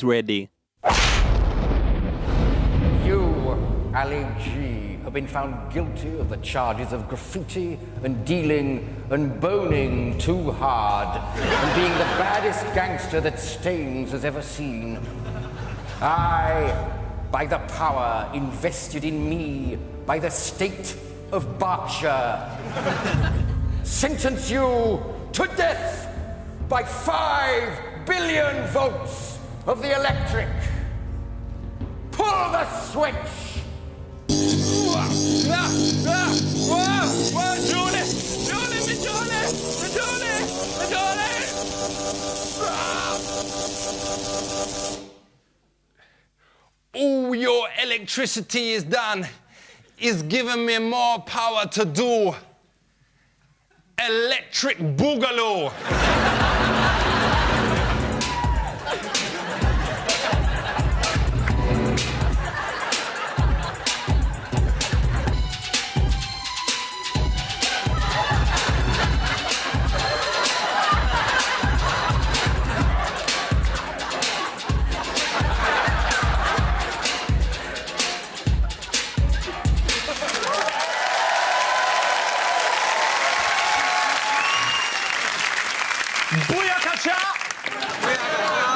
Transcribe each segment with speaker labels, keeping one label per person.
Speaker 1: ready.
Speaker 2: You, Aiiii, have been found guilty of the charges of graffiti and dealing and boning too hard and being the baddest gangster that Staines has ever seen. I, by the power invested in me by the state of Berkshire, sentence you to death by 5 billion votes of the electric. Pull the switch!
Speaker 3: All your electricity is done. Is giving me more power to do electric boogaloo.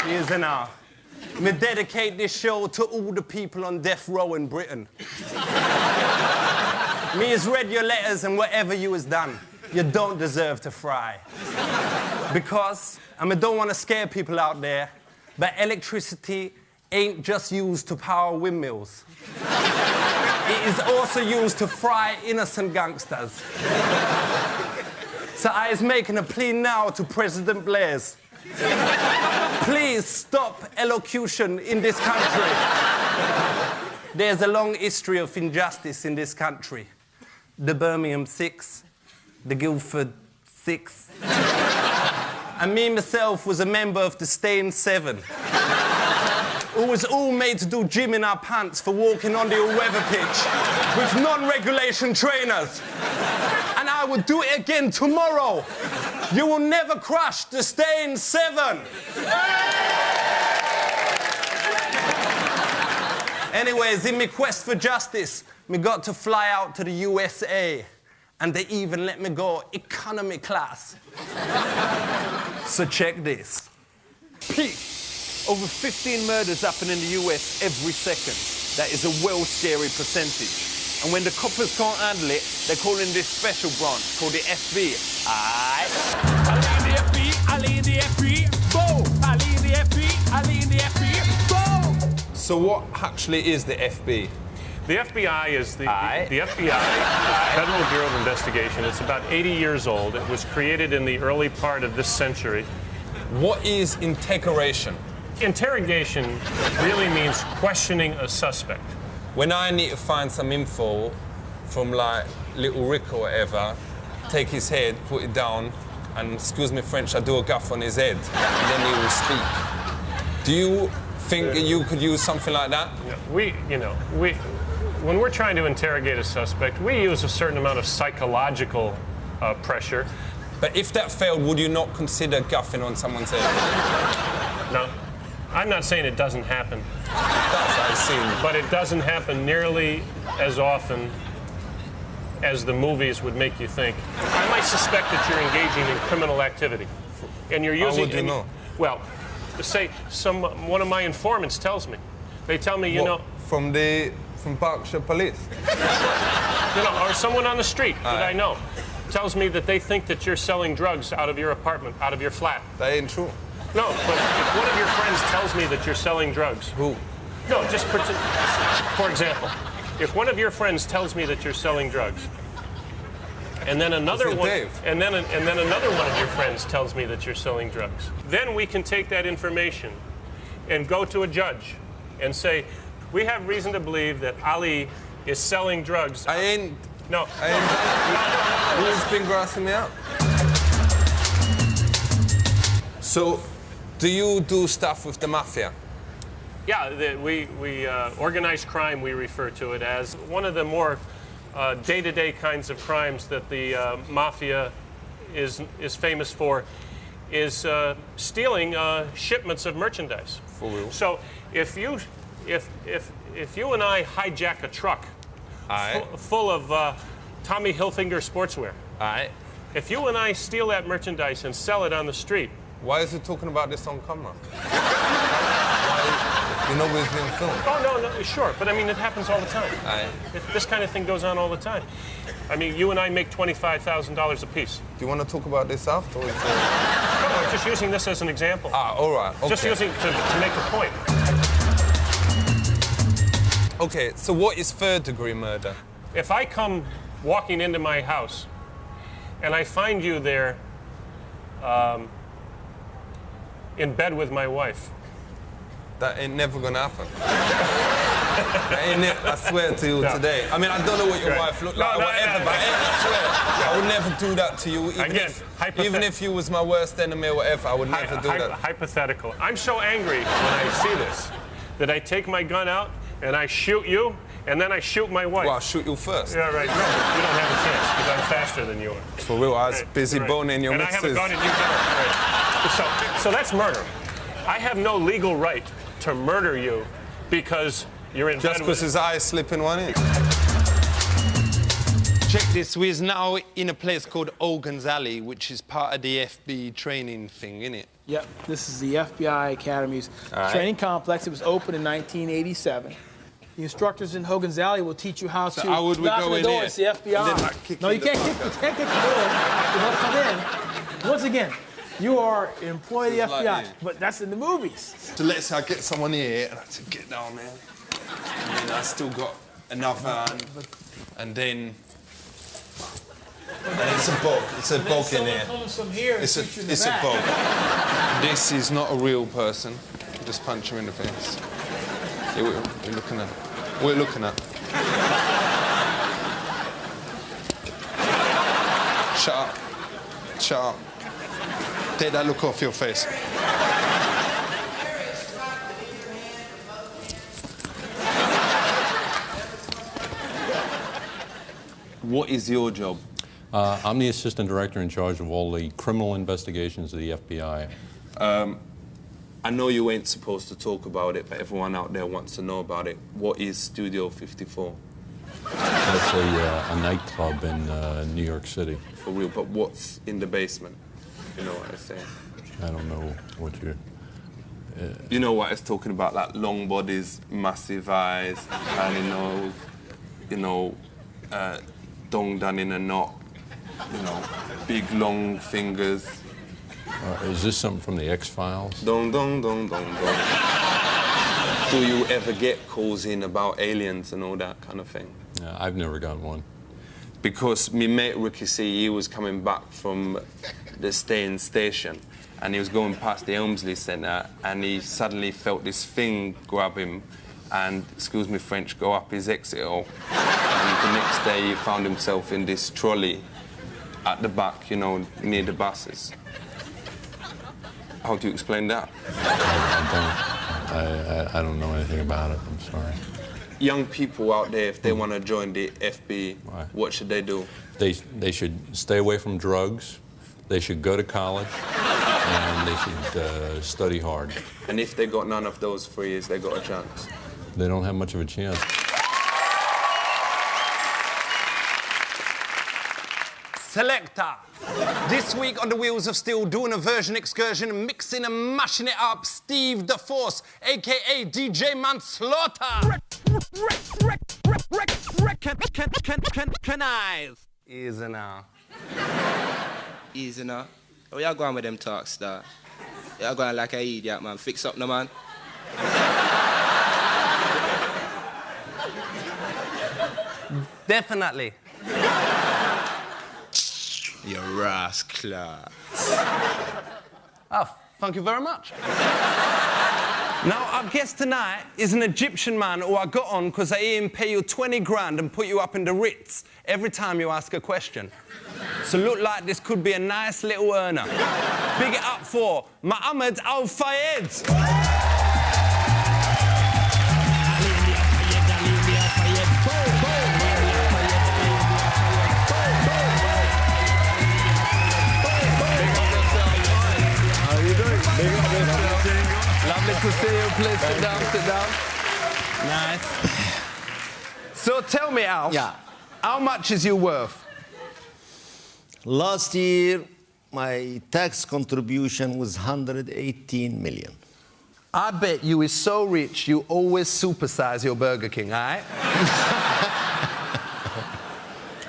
Speaker 3: Here's an hour. Me dedicate this show to all the people on death row in Britain. Me has read your letters and whatever you has done, you don't deserve to fry. Because, and I don't want to scare people out there, but electricity ain't just used to power windmills. It is also used to fry innocent gangsters. So I is making a plea now to President Blair's. Please stop elocution in this country. There's a long history of injustice in this country. The Birmingham 6, the Guildford 6. And me myself was a member of the Staines 7. Who was all made to do gym in our pants for walking on the weather pitch with non-regulation trainers. And I would do it again tomorrow. You will never crush the Staines 7. Anyways, in my quest for justice, me got to fly out to the USA. And they even let me go economy class. So check this. Over 15 murders happen in the US every second. That is a well-scary percentage. And when the coppers can't handle it, they call in this special branch called the FBI. Aiiii the FBI, Aiiii the FBI, go! Aiiii the FBI, Aiiii the FBI, go! So what actually is the FBI?
Speaker 4: The FBI is the FBI, Federal Bureau of Investigation. It's about 80 years old. It was created in the early part of this century.
Speaker 3: What is interrogation?
Speaker 4: Interrogation really means questioning a suspect.
Speaker 3: When I need to find some info from, like, Little Rick or whatever, take his head, put it down, and, excuse me French, I do a gaff on his head, and then he will speak. Do you think you could use something like that?
Speaker 4: When we're trying to interrogate a suspect, we use a certain amount of psychological pressure.
Speaker 3: But if that failed, would you not consider guffing on someone's head?
Speaker 4: No. I'm not saying it doesn't happen.
Speaker 3: I've seen.
Speaker 4: But it doesn't happen nearly as often as the movies would make you think. I might suspect that you're engaging in criminal activity. And you're using...
Speaker 3: How would you know?
Speaker 4: Well, say one of my informants tells me. They tell me, you know...
Speaker 3: From Berkshire Police?
Speaker 4: Or someone on the street that I know tells me that they think that you're selling drugs out of your apartment, out of your flat.
Speaker 3: That ain't true.
Speaker 4: No, but if one of your friends tells me that you're selling drugs...
Speaker 3: Who?
Speaker 4: No, just for example, if one of your friends tells me that you're selling drugs, and then another one, and then another one of your friends tells me that you're selling drugs, then we can take that information and go to a judge and say, we have reason to believe that Aiiii is selling drugs.
Speaker 3: I ain't.
Speaker 4: No.
Speaker 3: I ain't. Who's been grassing me up? So, do you do stuff with the mafia?
Speaker 4: Yeah, we organized crime, we refer to it as one of the more day-to-day kinds of crimes that the mafia is famous for is stealing shipments of merchandise.
Speaker 1: For real?
Speaker 4: So if you and I hijack a truck full of Tommy Hilfiger sportswear, if you and I steal that merchandise and sell it on the street.
Speaker 1: Why is he talking about this on camera? You know where it's being filmed?
Speaker 4: Oh, no, sure. But I mean, it happens all the time. This kind of thing goes on all the time. I mean, you and I make $25,000 a piece.
Speaker 1: Do you want to talk about this after?
Speaker 4: No, I'm just using this as an example.
Speaker 1: All right. Okay.
Speaker 4: Just using to make a point.
Speaker 1: Okay, so what is third-degree murder?
Speaker 4: If I come walking into my house and I find you there in bed with my wife.
Speaker 1: That ain't never gonna happen. I swear to you today. I mean, I don't know what your wife looked like or whatever, but I swear, I would never do that to you. Even if you was my worst enemy or whatever, I would never do that.
Speaker 4: Hypothetical. I'm so angry when I see this that I take my gun out and I shoot you, and then I shoot my wife.
Speaker 1: Well, I'll shoot you first.
Speaker 4: Yeah, right. No, you don't have a chance because I'm faster than you are.
Speaker 1: For real, I was busy boning your missus.
Speaker 4: And I have a gun and you don't. Right. So that's murder. I have no legal right to murder you because you're in bed with...
Speaker 1: Just because his eyes slipping one in. Check this, we're now in a place called Ogan's Alley, which is part of the FB training thing, innit?
Speaker 5: Yep, this is the FBI Academy's training complex. It was opened in 1987. The instructors in Hogan's Alley will teach you how to
Speaker 1: how would we
Speaker 5: knock
Speaker 1: go
Speaker 5: on the
Speaker 1: in
Speaker 5: door.
Speaker 1: here?
Speaker 5: It's the FBI. No, you can't kick the door. You don't come in. Once again, you are an employee of the FBI, but that's in the movies.
Speaker 1: So let's say I get someone here and I say, get down, man. And then I still got another, and then it's a bug. It's a bug in here.
Speaker 5: Comes from here
Speaker 1: it's a bug. This is not a real person. Just punch him in the face. Yeah, we're looking at. We're looking at. Shut up. Shut up. Take that look off your face. What is your job?
Speaker 6: I'm the assistant director in charge of all the criminal investigations of the FBI.
Speaker 1: I know you ain't supposed to talk about it, but everyone out there wants to know about it. What is Studio 54?
Speaker 6: That's a nightclub in New York City.
Speaker 1: For real, but what's in the basement? You know what I'm saying?
Speaker 6: I don't know what you're...
Speaker 1: You know what it's talking about, like long bodies, massive eyes, tiny nose, you know, dong done in a knot, you know, big long fingers.
Speaker 6: Is this something from the X-Files?
Speaker 1: Dong, dong, dong, dong, dong. Do you ever get calls in about aliens and all that kind of thing?
Speaker 6: I've never gotten one.
Speaker 1: Because my mate Ricky C, he was coming back from the staying station and he was going past the Elmsley Centre and he suddenly felt this thing grab him and, excuse me French, go up his exit hole. And the next day he found himself in this trolley at the back, you know, near the buses. How do you explain that?
Speaker 6: I don't know anything about it, I'm sorry.
Speaker 1: Young people out there, if they want to join the FB, what should they do?
Speaker 6: They should stay away from drugs, they should go to college, and they should study hard.
Speaker 1: And if they got none of those 3 years, they got a chance?
Speaker 6: They don't have much of a chance.
Speaker 3: Selector. This week on the Wheels of Steel, doing a version excursion, mixing and mashing it up, Steve the Force, a.k.a. DJ Manslaughter. Easy now.
Speaker 7: Easy now. Oh, y'all going with them talks, star? Y'all going like an idiot, man. Fix up, no, man.
Speaker 3: Definitely.
Speaker 7: You rascal.
Speaker 3: Oh, thank you very much. Now, our guest tonight is an Egyptian man who I got on because I hear him pay you 20 grand and put you up in the Ritz every time you ask a question. So look like this could be a nice little earner. Big it up for Mohamed Al-Fayed. Nice. So tell me, Alf, how much is you worth?
Speaker 8: Last year, my tax contribution was 118 million.
Speaker 3: I bet you is so rich you always supersize your Burger King, all right?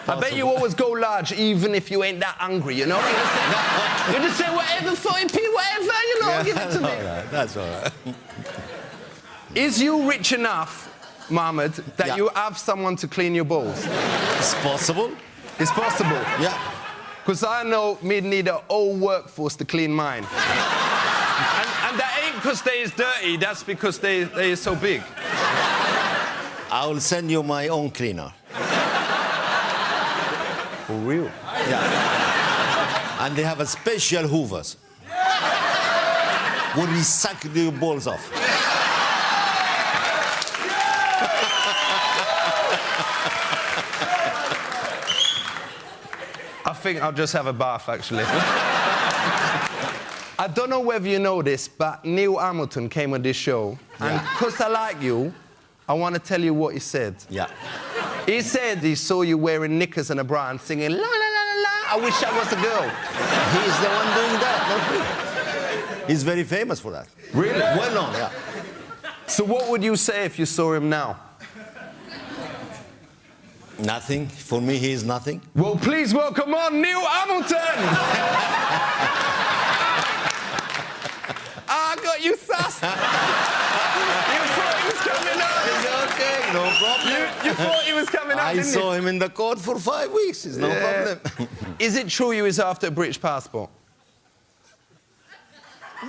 Speaker 3: I bet you always go large even if you ain't that hungry, you know? You just say whatever, 40p, whatever, you know, give it to me.
Speaker 8: All right, that's all right.
Speaker 3: Is you rich enough, Mohamed, that you have someone to clean your balls?
Speaker 8: It's possible.
Speaker 3: It's possible?
Speaker 8: Yeah.
Speaker 3: Because I know me need a whole workforce to clean mine. and that ain't because they is dirty, that's because they is so big.
Speaker 8: I will send you my own cleaner.
Speaker 3: For real?
Speaker 8: Yeah. And they have a special hoovers. Where we suck the balls off.
Speaker 3: I think I'll just have a bath, actually. I don't know whether you know this, but Neil Hamilton came on this show, and because I like you, I want to tell you what he said.
Speaker 8: Yeah.
Speaker 3: He said he saw you wearing knickers and a bra and singing, la, la, la, la, la, I wish I was a girl.
Speaker 8: He's the one doing that, not me. He's very famous for that.
Speaker 3: Really?
Speaker 8: Well known, yeah.
Speaker 3: So what would you say if you saw him now?
Speaker 8: Nothing. For me, he is nothing.
Speaker 3: Well, please welcome on Neil Hamilton! I got you sussed! You thought he was coming up!
Speaker 8: It's okay, no problem.
Speaker 3: You thought he was coming up,
Speaker 8: I
Speaker 3: didn't
Speaker 8: saw
Speaker 3: you?
Speaker 8: him in the court for 5 weeks. It's no problem.
Speaker 3: Is it true you was after a British passport?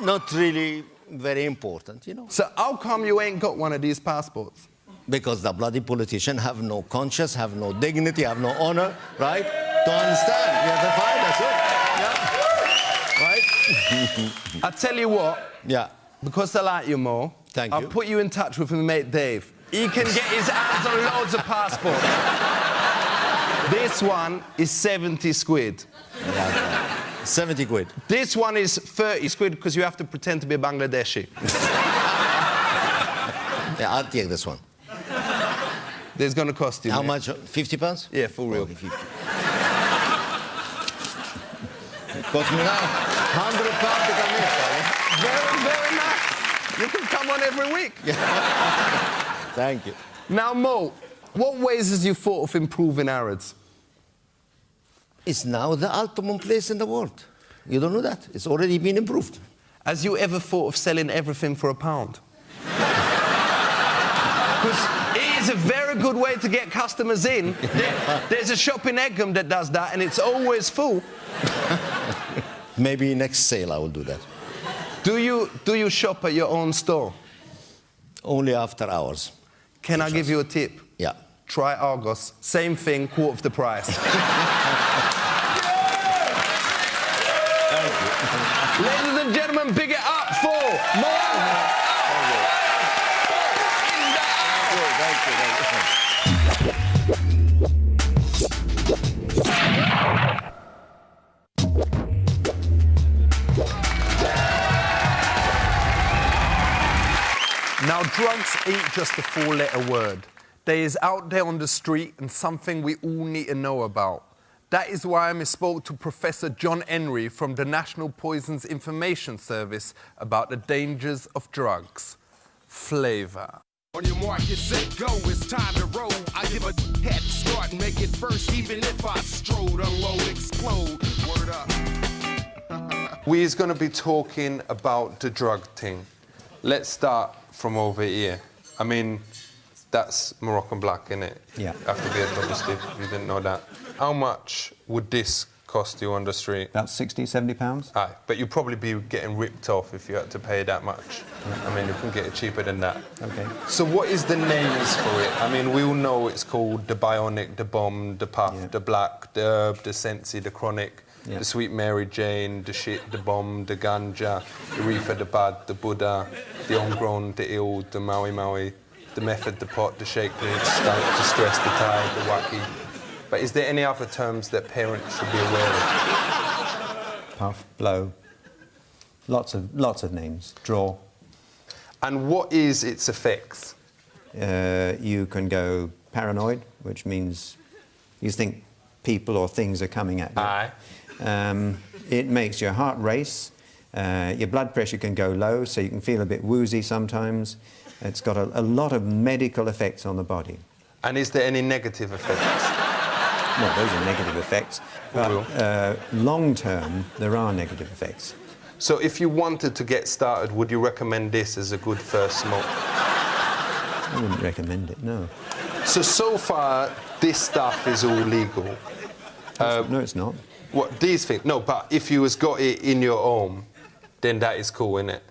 Speaker 8: Not really very important, you know.
Speaker 3: So how come you ain't got one of these passports?
Speaker 8: Because the bloody politicians have no conscience, have no dignity, have no honor, right? To understand. You have to find that's it. Yeah. Right?
Speaker 3: I tell you what.
Speaker 8: Yeah.
Speaker 3: Because I like you more.
Speaker 8: Thank you.
Speaker 3: I'll put you in touch with my mate Dave. He can get his hands on loads of passports. This one is 70 quid.
Speaker 8: Yeah. 70 quid.
Speaker 3: This one is 30 quid because you have to pretend to be a Bangladeshi.
Speaker 8: Yeah, I'll take this one.
Speaker 3: It's going to cost you.
Speaker 8: How
Speaker 3: mate.
Speaker 8: much? 50 pounds?
Speaker 3: Yeah, for real.
Speaker 8: Okay, 50. It cost me now £100 to come here.
Speaker 3: Very, very nice. You can come on every week.
Speaker 8: Thank you.
Speaker 3: Now, Mo, what ways has you thought of improving Harrods?
Speaker 8: It's now the ultimate place in the world. You don't know that? It's already been improved.
Speaker 3: Has you ever thought of selling everything for £1? Because it is a very good way to get customers in. There's a shop in Egham that does that, and it's always full.
Speaker 8: Maybe next sale I will do that.
Speaker 3: Do you shop at your own store?
Speaker 8: Only after hours.
Speaker 3: Can I give you a tip?
Speaker 8: Yeah.
Speaker 3: Try Argos. Same thing, quarter of the price. Ladies and gentlemen, big it up for Mohamed. Now, drugs ain't just a four-letter word. They is out there on the street and something we all need to know about. That is why I spoke to Professor John Henry from the National Poisons Information Service about the dangers of drugs. Flavour.
Speaker 9: On your mark, get set, go, it's time to roll. I give a head start and make it first, even if I strode, unload, explode. Word up.
Speaker 1: We is going to be talking about the drug thing. Let's start from over here. I mean, that's Moroccan black, innit?
Speaker 10: Yeah.
Speaker 1: After being double stiff, if you didn't know that. How much would this cost you on the street?
Speaker 10: About 60, 70 pounds.
Speaker 1: Aye, but you'd probably be getting ripped off if you had to pay that much. I mean, you can get it cheaper than that.
Speaker 10: Okay.
Speaker 1: So what is the names for it? I mean, we all know it's called the Bionic, the Bomb, the Puff, the Black, the Herb, the Sensi, the Chronic, the Sweet Mary Jane, the Shit, the Bomb, the Ganja, the Reefer, the Bad, the Buddha, the Homegrown, the Ill, the Maui Maui, the Method, the Pot, the Shake, the Stunk, the Stress, the Tide, the Wacky. But is there any other terms that parents should be aware of?
Speaker 10: Puff, blow, lots of names. Draw.
Speaker 1: And what is its effects?
Speaker 10: you can go paranoid, which means you think people or things are coming at you.
Speaker 1: Aye.
Speaker 10: It makes your heart race. Your blood pressure can go low, so you can feel a bit woozy sometimes. It's got a lot of medical effects on the body.
Speaker 1: And is there any negative effects?
Speaker 10: Well, those are negative effects. But long term, there are negative effects.
Speaker 1: So if you wanted to get started, would you recommend this as a good first smoke?
Speaker 10: I wouldn't recommend it, no.
Speaker 1: So far, this stuff is all legal.
Speaker 10: No, it's not.
Speaker 1: What, these things? No, but if you has got it in your home, then that is cool, isn't it?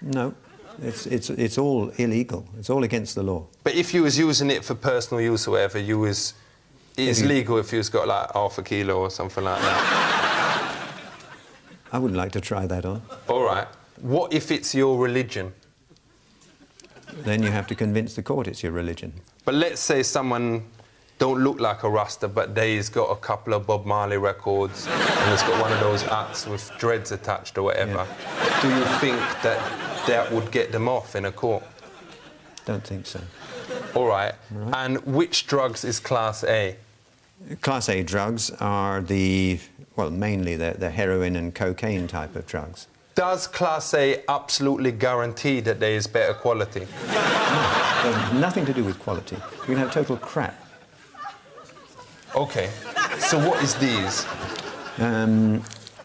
Speaker 10: No, it's all illegal. It's all against the law.
Speaker 1: But if you was using it for personal use or whatever, it's legal if you was got like half a kilo or something like that.
Speaker 10: I wouldn't like to try that on.
Speaker 1: All right. What if it's your religion?
Speaker 10: Then you have to convince the court it's your religion.
Speaker 1: But let's say someone don't look like a Rasta, but they's got a couple of Bob Marley records and has got one of those hats with dreads attached or whatever. Yeah. Do you think that would get them off in a court?
Speaker 10: Don't think so.
Speaker 1: All right. And which drugs is Class A?
Speaker 10: Class A drugs are mainly the heroin and cocaine type of drugs.
Speaker 1: Does Class A absolutely guarantee that there is better quality?
Speaker 10: No, nothing to do with quality. You can have total crap.
Speaker 1: OK. So what is these?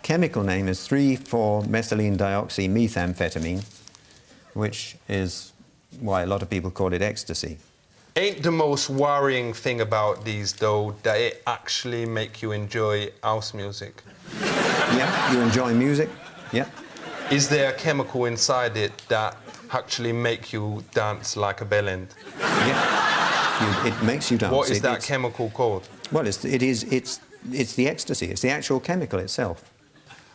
Speaker 10: Chemical name is 3,4-methylene dioxymethamphetamine, which is why a lot of people call it ecstasy.
Speaker 1: Ain't the most worrying thing about these, though, that it actually make you enjoy house music?
Speaker 10: Yeah, you enjoy music, yeah.
Speaker 1: Is there a chemical inside it that actually make you dance like a bellend?
Speaker 10: Yeah, it makes you dance.
Speaker 1: What is that chemical called?
Speaker 10: Well, it's the ecstasy. It's the actual chemical itself.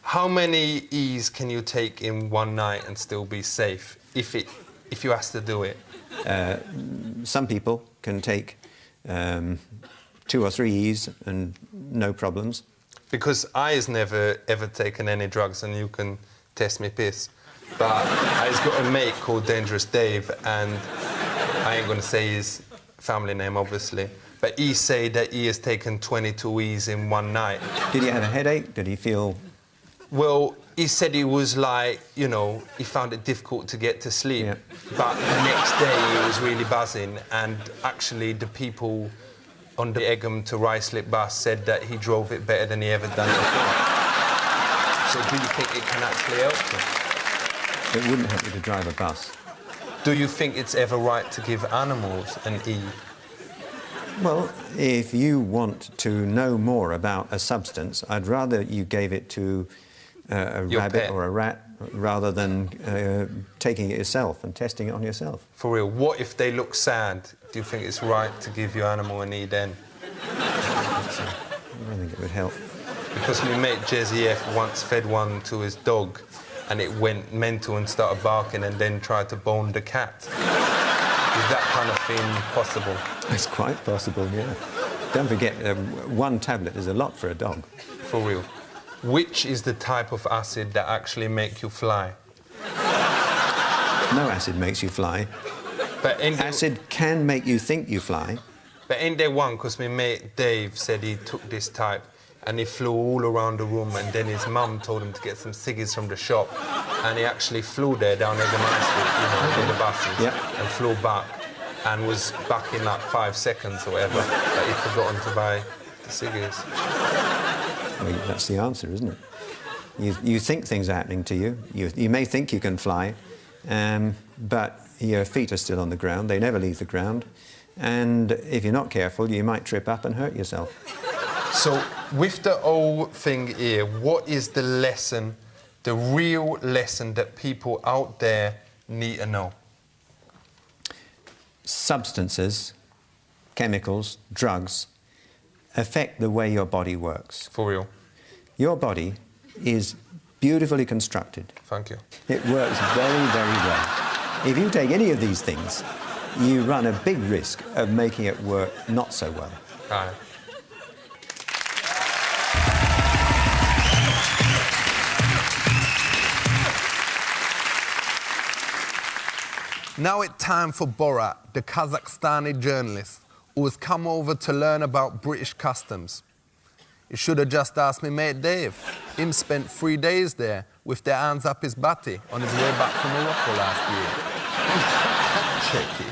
Speaker 1: How many E's can you take in one night and still be safe, if you ask to do it?
Speaker 10: Some people can take 2 or 3 E's and no problems.
Speaker 1: Because I has never ever taken any drugs, and you can test me piss. But I've got a mate called Dangerous Dave, and I ain't gonna say his family name, obviously, but he said that he has taken 22 E's in one night.
Speaker 10: Did he have a headache? Did he feel...
Speaker 1: Well, he said he was like, you know, he found it difficult to get to sleep. Yeah. But the next day he was really buzzing, and actually the people on the Egham to Ruislip bus said that he drove it better than he ever done before. So do you think it can actually help you?
Speaker 10: It wouldn't help you to drive a bus.
Speaker 1: Do you think it's ever right to give animals an E?
Speaker 10: Well, if you want to know more about a substance, I'd rather you gave it to a rabbit or a rat rather than taking it yourself and testing it on yourself.
Speaker 1: For real, what if they look sad? Do you think it's right to give your animal an E then?
Speaker 10: I don't think it would help.
Speaker 1: Because my mate Jezzy F once fed one to his dog and it went mental and started barking and then tried to bone the cat. Is that kind of thing possible?
Speaker 10: It's quite possible, yeah. Don't forget, 1 tablet is a lot for a dog.
Speaker 1: For real. Which is the type of acid that actually make you fly?
Speaker 10: No acid makes you fly.
Speaker 1: But
Speaker 10: acid can make you think you fly.
Speaker 1: But ain't there one, because my mate Dave said he took this type and he flew all around the room, and then his mum told him to get some ciggies from the shop, and he actually flew there down Egham High Street, in the buses, and flew back, and was back in like 5 seconds or whatever, but he'd forgotten to buy the ciggies.
Speaker 10: Well, that's the answer, isn't it? You think things are happening to you. You may think you can fly, but your feet are still on the ground. They never leave the ground. And if you're not careful, you might trip up and hurt yourself.
Speaker 1: So, with the whole thing here, what is the lesson, the real lesson that people out there need to know?
Speaker 10: Substances, chemicals, drugs, affect the way your body works.
Speaker 1: For real?
Speaker 10: Your body is beautifully constructed.
Speaker 1: Thank you.
Speaker 10: It works very, very well. If you take any of these things, you run a big risk of making it work not so well.
Speaker 1: Aye.
Speaker 3: Now it's time for Borat, the Kazakhstani journalist, who has come over to learn about British customs. You should have just asked me mate Dave. Him spent 3 days there with their hands up his butty on his way back from Morocco last year. Check it.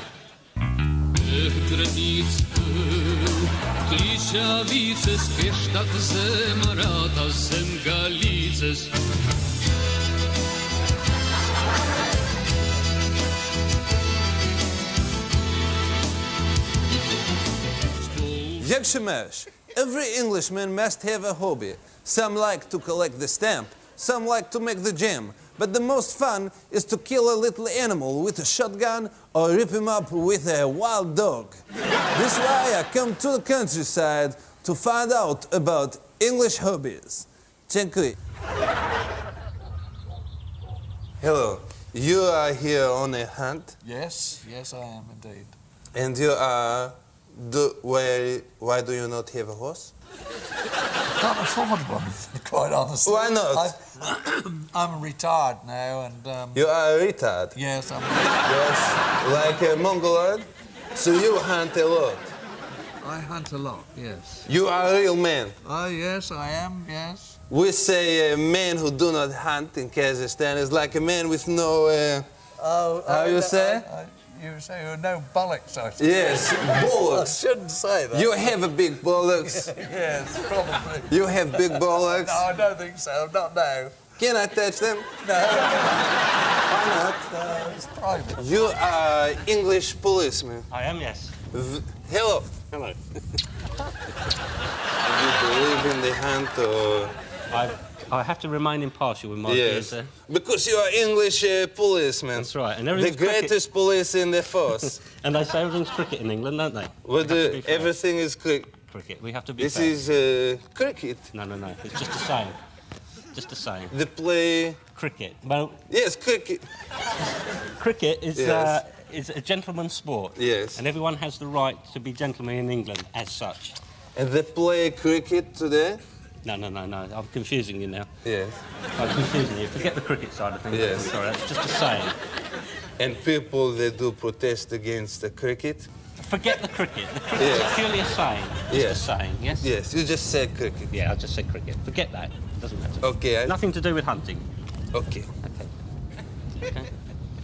Speaker 11: Jak się masz? Every Englishman must have a hobby. Some like to collect the stamp, some like to make the jam. But the most fun is to kill a little animal with a shotgun or rip him up with a wild dog. This is why I come to the countryside to find out about English hobbies. Dziękuję.
Speaker 3: Hello, you are here on a hunt?
Speaker 12: Yes, yes, I am indeed.
Speaker 3: And you are... why do you not have a horse?
Speaker 12: I can't afford one, quite honestly.
Speaker 3: Why not?
Speaker 12: I'm retired now and...
Speaker 3: You are retired?
Speaker 12: Yes, I'm...
Speaker 3: Yes, like a Mongoloid? So you hunt a lot?
Speaker 12: I hunt a lot, yes.
Speaker 3: You are a real man?
Speaker 12: Oh, yes, I am, yes.
Speaker 3: We say a man who do not hunt in Kazakhstan is like a man with no... how you say?
Speaker 12: You say no bollocks, I suppose.
Speaker 3: Yes, bollocks.
Speaker 12: I shouldn't say that.
Speaker 3: You have a big bollocks.
Speaker 12: Yes, probably.
Speaker 3: You have big bollocks.
Speaker 12: No, I don't think so. Not now.
Speaker 3: Can I touch them?
Speaker 12: No.
Speaker 3: Why not?
Speaker 12: No, it's private.
Speaker 3: You are English policeman.
Speaker 13: I am, yes.
Speaker 3: Hello.
Speaker 13: Hello.
Speaker 3: Do you believe in the hunt or...?
Speaker 13: I have to remain impartial with my views, sir.
Speaker 3: Because you are English policeman.
Speaker 13: That's right. And
Speaker 3: the greatest police in the force.
Speaker 13: And they say everything's cricket in England, don't they?
Speaker 3: Well, everything is
Speaker 13: cricket. We have to be
Speaker 3: This
Speaker 13: fair.
Speaker 3: is cricket.
Speaker 13: No. It's just a saying. Just a saying.
Speaker 3: The play...
Speaker 13: Cricket. Well...
Speaker 3: Yes, cricket.
Speaker 13: Cricket is, is a gentleman's sport.
Speaker 3: Yes.
Speaker 13: And everyone has the right to be gentlemen in England as such.
Speaker 3: And they play cricket today?
Speaker 13: No. I'm confusing you now.
Speaker 3: Yes.
Speaker 13: I'm confusing you. Forget the cricket side of things.
Speaker 3: Yes.
Speaker 13: Sorry, that's just a saying.
Speaker 3: And people, they do protest against the cricket?
Speaker 13: Forget the cricket. The cricket is purely a saying. Just a saying, yes?
Speaker 3: Yes, you just said cricket.
Speaker 13: Yeah, I just said cricket. Forget that. It doesn't matter.
Speaker 3: Okay.
Speaker 13: Nothing to do with hunting.
Speaker 3: Okay.
Speaker 13: Okay.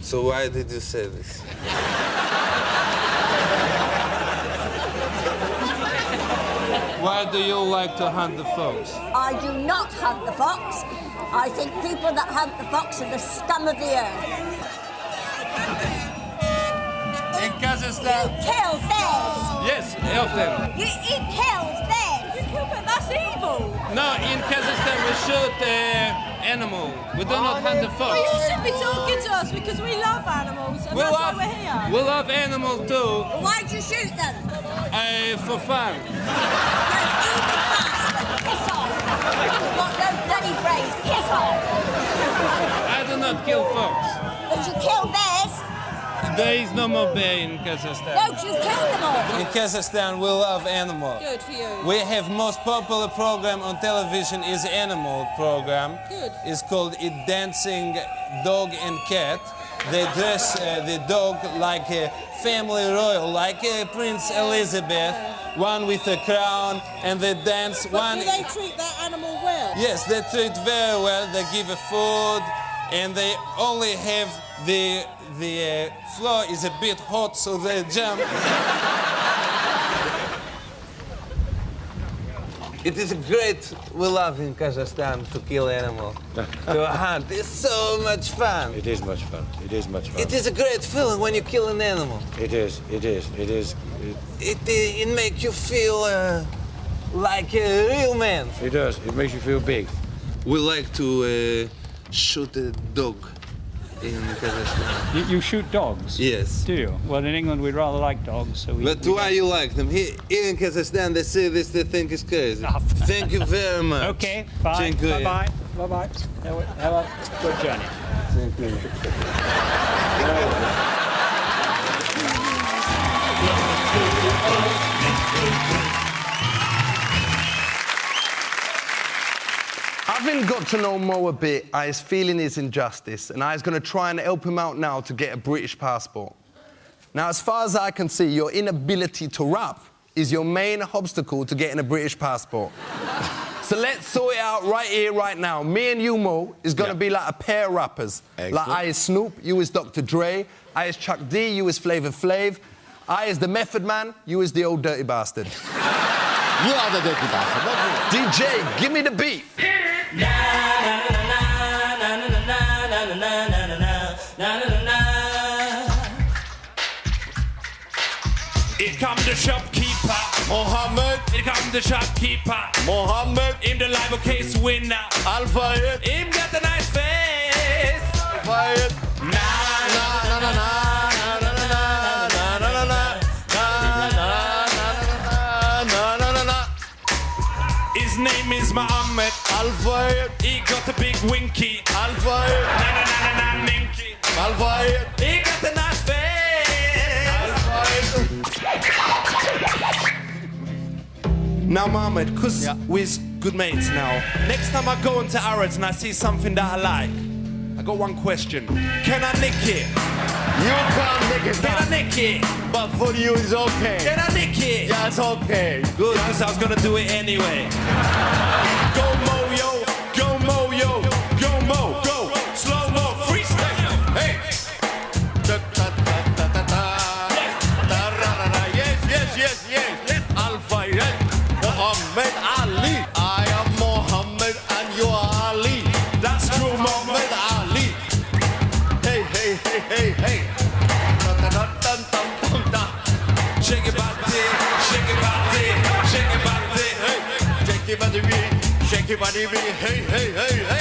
Speaker 3: So why did you say this? Why do you like to hunt the fox?
Speaker 14: I do not hunt the fox. I think people that hunt the fox are the scum of the earth.
Speaker 3: In Kazakhstan...
Speaker 14: You kill bears!
Speaker 3: Yes, help them.
Speaker 14: You kill bears! You kill bears? That's evil!
Speaker 3: No, in Kazakhstan we shoot animal. We do not hunt the fox.
Speaker 15: Well, you should be talking to us because we love animals and that's why we're here.
Speaker 3: We love animals too.
Speaker 14: Why'd you shoot them?
Speaker 3: For fun.
Speaker 14: Piss off! You've got no bloody brains. Piss off!
Speaker 3: I do not kill fox.
Speaker 14: But you kill bears?
Speaker 3: There is no more bear in Kazakhstan.
Speaker 14: No, you've killed them all.
Speaker 3: In Kazakhstan, we love animals.
Speaker 15: Good for you.
Speaker 3: We have most popular program on television is animal program.
Speaker 15: Good.
Speaker 3: It's called It Dancing Dog and Cat. They dress the dog like a family royal, like Prince Elizabeth, one with a crown, and they dance one...
Speaker 15: Do they treat that animal well?
Speaker 3: Yes, they treat very well. They give it food, and they only have the floor is a bit hot, so they jump. It is great. We love in Kazakhstan to kill animals, to hunt. It's so much fun.
Speaker 16: It is much fun. It is much fun.
Speaker 3: It is a great feeling when you kill an animal.
Speaker 16: It is.
Speaker 3: It makes you feel like a real man.
Speaker 16: It does. It makes you feel big.
Speaker 3: We like to shoot a dog in Kazakhstan.
Speaker 17: You shoot dogs?
Speaker 3: Yes.
Speaker 17: Do you? Well, in England we'd rather like dogs. So
Speaker 3: But why you like them? Here in Kazakhstan they say this, they think it's crazy. Thank you very much.
Speaker 17: Okay, bye.
Speaker 3: Dziękuję.
Speaker 17: Bye-bye. Bye-bye. Have a good journey.
Speaker 3: Thank you. Having got to know Mo a bit, I was feeling his injustice, and I was going to try and help him out now to get a British passport. Now, as far as I can see, your inability to rap is your main obstacle to getting a British passport. So let's sort it out right here, right now. Me and you, Mo, is going to be like a pair of rappers.
Speaker 8: Excellent.
Speaker 3: Like I is Snoop, you is Dr. Dre, I is Chuck D, you is Flavor Flav, I is the Method Man, you is the old dirty bastard.
Speaker 8: You are the dirty bastard, not me.
Speaker 3: DJ, give me the beat.
Speaker 18: Here come the shopkeeper,
Speaker 8: Mohamed.
Speaker 18: Here come the shopkeeper,
Speaker 8: Mohamed.
Speaker 18: Him the live case winner,
Speaker 8: Al-Fayed.
Speaker 18: Him got a nice face.
Speaker 8: Al-Fayed.
Speaker 18: His name is Mohamed
Speaker 8: Al-Fayed.
Speaker 18: He got a big winky.
Speaker 8: Al-Fayed.
Speaker 18: Minky.
Speaker 8: Al-Fayed.
Speaker 18: He got a nice face.
Speaker 3: Now, Mohamed, because we're good mates now, next time I go into Arrows and I see something that I like, I got one question. Can I nick it?
Speaker 8: You can't nick it.
Speaker 3: Can I nick it?
Speaker 8: But for you, it's okay.
Speaker 3: Can I nick it?
Speaker 8: Yeah, it's okay.
Speaker 3: Good, because I was going to do it anyway. Go, Mo, yo. Go, Mo, yo. Go, Mo. Go. Slow mo. Freestyle. Hey.
Speaker 8: Yes. Al-Fayed. Mohamed Ali. I am Mohamed and you are Ali.
Speaker 3: That's true,
Speaker 8: Mohamed Ali. Hey.
Speaker 3: Shake it back there, shake it back there, shake it back there.
Speaker 8: Hey, shake it back there, shake it back there. Hey.